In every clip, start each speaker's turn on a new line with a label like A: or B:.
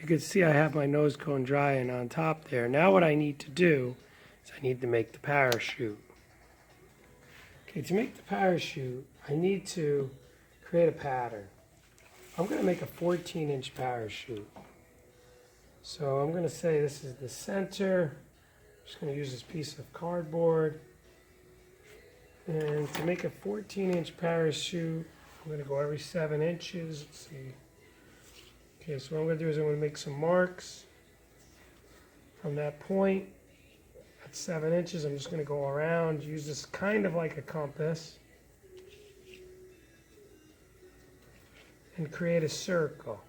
A: You can see I have my nose cone drying on top there. Now what I need to do is I need to make the parachute. Okay, to make the parachute, I need to create a pattern. I'm going to make a 14-inch parachute. So I'm going to say this is the center. I'm just going to use this piece of cardboard. And to make a 14-inch parachute, I'm going to go every 7 inches. Let's see. Okay, so what I'm going to do is I'm going to make some marks from that point. At 7 inches, I'm just going to go around, use this kind of like a compass, and create a circle.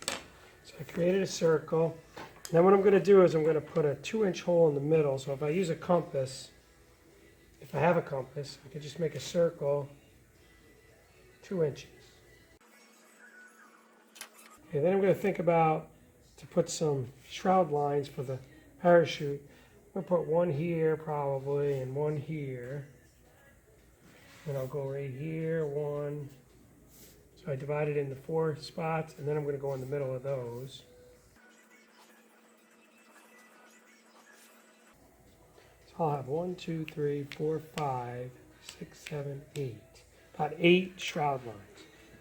A: So I created a circle. Then what I'm going to do is I'm going to put a 2-inch hole in the middle. So if I use a compass, if I have a compass, I could just make a circle 2 inches. Okay, then I'm going to think about to put some shroud lines for the parachute. I'm going to put one here probably and one here. And I'll go right here, one. So I divide it into 4 spots, and then I'm going to go in the middle of those. So I'll have 1, 2, 3, 4, 5, 6, 7, 8. About 8 shroud lines.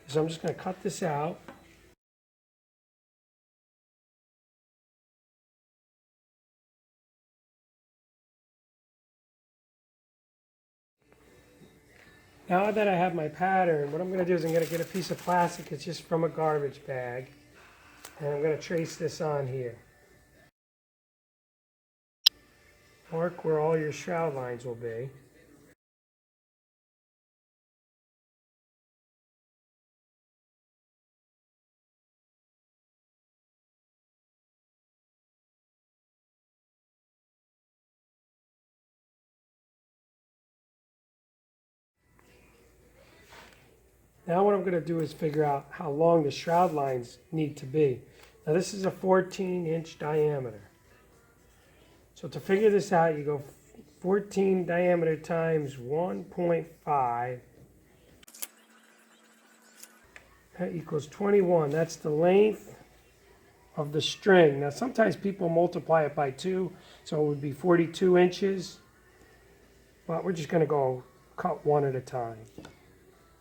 A: So I'm just going to cut this out. Now that I have my pattern, what I'm going to do is I'm going to get a piece of plastic. It's just from a garbage bag. And I'm going to trace this on here. Mark where all your shroud lines will be. Now what I'm going to do is figure out how long the shroud lines need to be. Now this is a 14-inch diameter. So to figure this out, you go 14 diameter times 1.5. That equals 21. That's the length of the string. Now sometimes people multiply it by 2, so it would be 42 inches. But we're just going to go cut one at a time.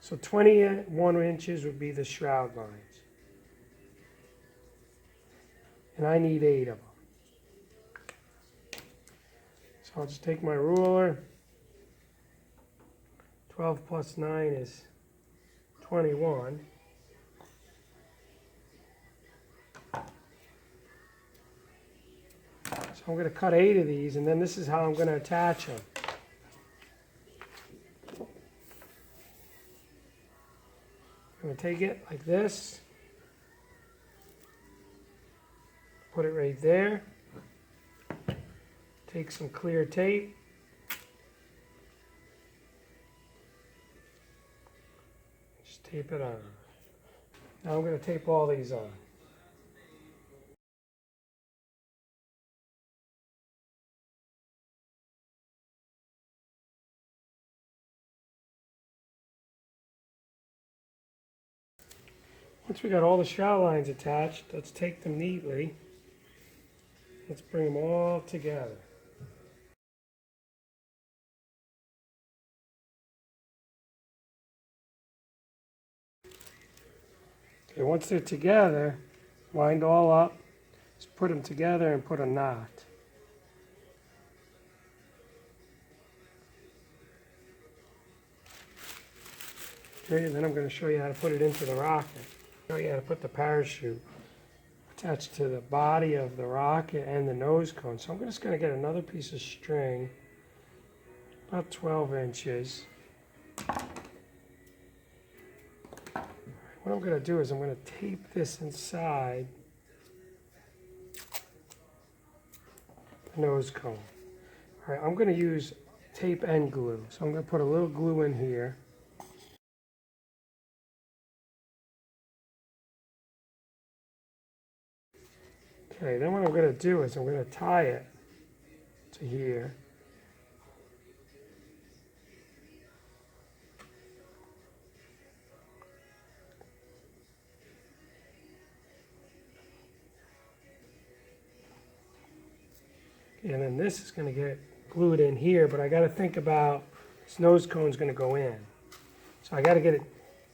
A: So 21 inches would be the shroud lines. And I need 8 of them. So I'll just take my ruler. 12 plus 9 is 21. So I'm going to cut 8 of these, and then this is how I'm going to attach them. I'm going to take it like this, put it right there, take some clear tape, just tape it on. Now I'm going to tape all these on. Once we got all the shroud lines attached, let's take them neatly. Let's bring them all together. Okay, once they're together, wind all up, just put them together and put a knot. Okay, and then I'm going to show you how to put it into the rocket. Show you how to put the parachute attached to the body of the rocket and the nose cone. So I'm just going to get another piece of string, about 12 inches. What I'm going to do is I'm going to tape this inside the nose cone. All right, I'm going to use tape and glue. So I'm going to put a little glue in here. Okay, then what I'm going to do is I'm going to tie it to here. And then this is going to get glued in here, but I got to think about this nose cone's going to go in. So I got to get it,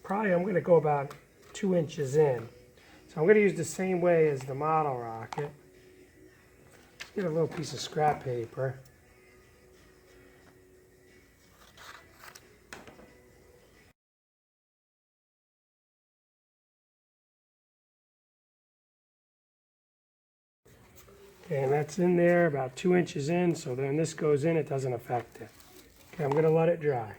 A: probably I'm going to go about 2 inches in. So I'm going to use the same way as the model rocket. Get a little piece of scrap paper. Okay, and that's in there about 2 inches in, so then this goes in, it doesn't affect it. Okay, I'm going to let it dry.